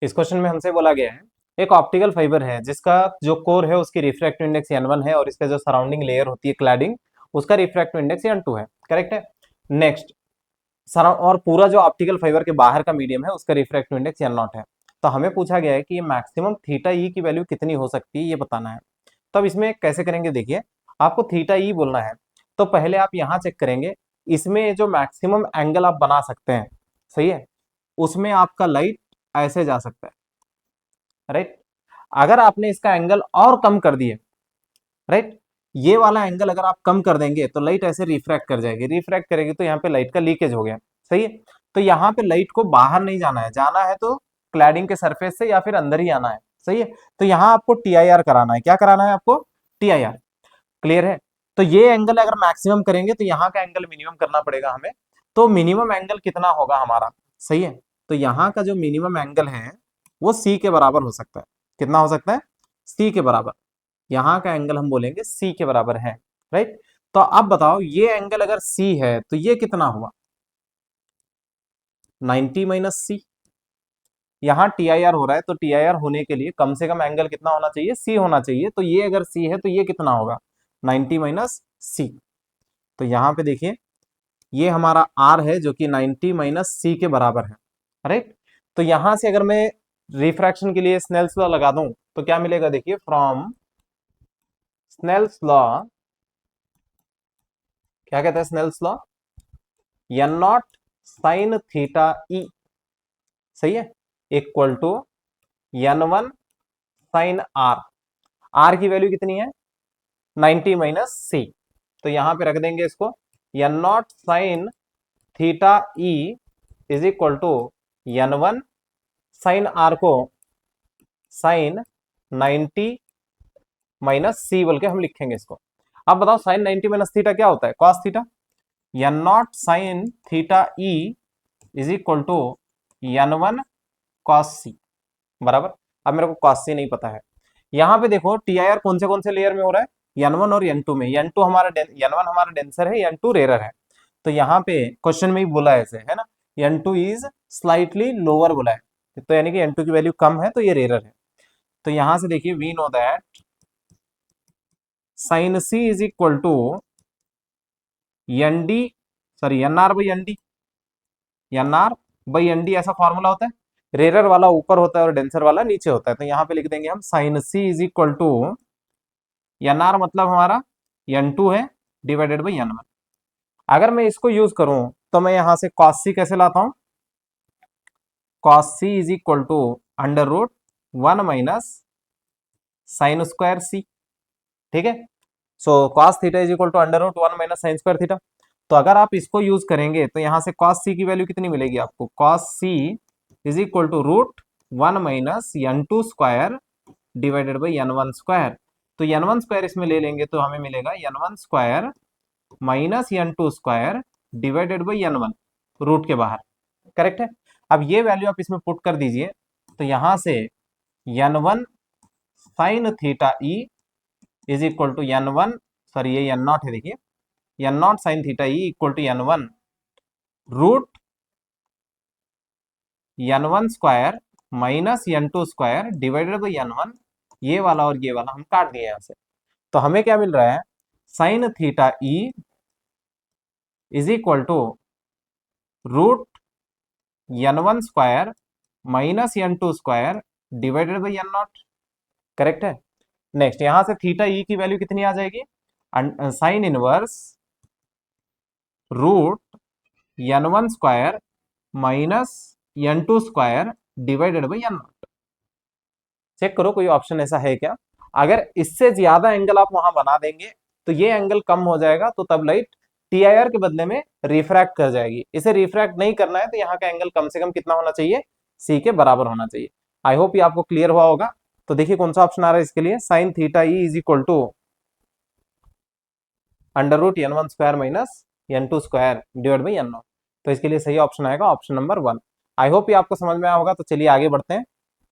इस क्वेश्चन में हमसे बोला गया है एक ऑप्टिकल फाइबर है जिसका जो कोर है उसकी रिफ्रैक्टिव इंडेक्स n1 है और इसका जो सराउंडिंग लेयर होती है क्लैडिंग उसका रिफ्रैक्टिव इंडेक्स n2 है। करेक्ट है। नेक्स्ट और पूरा जो ऑप्टिकल फाइबर के बाहर का मीडियम है उसका रिफ्रैक्टिव इंडेक्स n0 है। तो हमें पूछा गया है कि ये मैक्सिमम थीटा ई की वैल्यू कितनी हो सकती है ये बताना है। तो अब इसमें कैसे करेंगे देखिए, आपको थीटा ई बोलना है तो पहले आप यहाँ चेक करेंगे इसमें जो मैक्सिमम एंगल आप बना सकते हैं, सही है, उसमें आपका लाइट ऐसे जा सकता है, राइट। अगर आपने इसका एंगल और कम कर दिए, राइट, ये वाला एंगल अगर आप कम कर देंगे तो लाइट ऐसे रिफ्रैक्ट कर जाएगी, रिफ्रैक्ट करेगी तो यहाँ पे लाइट का लीकेज हो गया, सही है। तो यहाँ पे लाइट को बाहर नहीं जाना है, जाना है तो क्लैडिंग के सरफेस से या फिर अंदर ही आना है, सही है। तो यहाँ आपको टीआईआर कराना है, क्या कराना है आपको, टीआईआर। क्लियर है। तो ये एंगल अगर मैक्सिमम करेंगे तो यहाँ का एंगल मिनिमम करना पड़ेगा हमें। तो मिनिमम एंगल कितना होगा हमारा, सही है। तो यहाँ का जो मिनिमम एंगल है वो सी के बराबर हो सकता है। कितना हो सकता है, सी के बराबर। यहाँ का एंगल हम बोलेंगे सी के बराबर है, राइट। तो अब बताओ ये एंगल अगर सी है तो ये कितना हुआ, 90 माइनस सी। यहाँ टीआईआर हो रहा है तो टीआईआर होने के लिए कम से कम एंगल कितना होना चाहिए, सी होना चाहिए। तो ये अगर सी है तो ये कितना होगा, 90 माइनस सी। तो यहाँ पे देखिए ये हमारा आर है जो कि 90 माइनस सी के बराबर है, राइट। तो यहां से अगर मैं रिफ्रैक्शन के लिए स्नेल्स लॉ लगा दूं तो क्या मिलेगा, देखिए फ्रॉम स्नेल्स लॉ, क्या कहता है Snell's law, n naught sine theta e, सही है, equal to n1 sine r. R की वैल्यू कितनी है, 90 माइनस सी। तो यहां पे रख देंगे इसको, n naught sine theta e is equal to n1 sine r को साइन 90 माइनस सी बोल के हम लिखेंगे इसको। अब बताओ साइन 90 माइनस थीटा क्या होता है, cos theta. N naught sine theta e is equal to n1 cos c बराबर। अब मेरे को कॉस सी नहीं पता है। यहाँ पे देखो टीआईआर कौन से लेयर में हो रहा है, n1 और n2 में। n1 हमारा डेंसर है, n2 रेयर है। तो यहाँ पे क्वेश्चन में ही बोला है ऐसे, है ना, n2 इज स्लाइटली लोअर बोला है, तो यानी कि n2 की वैल्यू कम है तो ये रेयर है। तो यहां से देखिए we know that sine c is equal to n d, sorry n r by n d, n r by n d ऐसा फॉर्मूला होता है। रेयर वाला ऊपर होता है और डेंसर वाला नीचे होता है। तो यहाँ पे लिख देंगे हम sine c is equal to n r मतलब हमारा n2 है डिवाइडेड बाई n1। अगर मैं इसको यूज करूं तो मैं यहां से कॉस सी कैसे लाता हूं, cos c is equal to under root 1 minus sine square c, ठीक है। सो cos theta is equal to under root 1 minus sine square theta. तो अगर आप इसको यूज करेंगे तो यहां से कॉस सी की वैल्यू कितनी मिलेगी आपको, cos c is equal to root 1 minus n2 square divided by n1 square. तो n1 स्क्वायर इसमें ले लेंगे तो हमें मिलेगा n1 square minus n2 square divided by n1 root के बाहर। करेक्ट है। अब ये वैल्यू आप इसमें पुट कर दीजिए तो यहां से n1 sine theta e is equal to n1, sorry ये n0 है, देखिए n0 sine theta e equal to n1 root n1 square minus n2 square divided by n1। ये वाला और ये वाला हम काट दिए यहां से। तो हमें क्या मिल रहा है, sine theta e is equal to root n1 square minus n2 square divided by n0। Correct है। नेक्स्ट यहां से थीटा ई की वैल्यू कितनी आ जाएगी, sine inverse root n1 square minus n2 square divided by n0। Check करो कोई option ऐसा है क्या। अगर इससे ज्यादा एंगल आप वहां बना देंगे तो ये एंगल कम हो जाएगा, तो तब लाइट टीआईआर के बदले में रिफ्रैक्ट कर जाएगी। इसे रिफ्रैक्ट नहीं करना है तो यहाँ का एंगल कम से कम कितना होना चाहिए, सी के बराबर होना चाहिए। आई होप ये आपको क्लियर हुआ होगा। तो देखिए कौन सा ऑप्शन आ रहा है इसके लिए, sine theta e is equal to under root n1 square minus n2 square divide by n0। तो इसके लिए सही ऑप्शन आएगा ऑप्शन नंबर 1। आई होप ये आपको समझ में आया होगा। तो चलिए आगे बढ़ते हैं।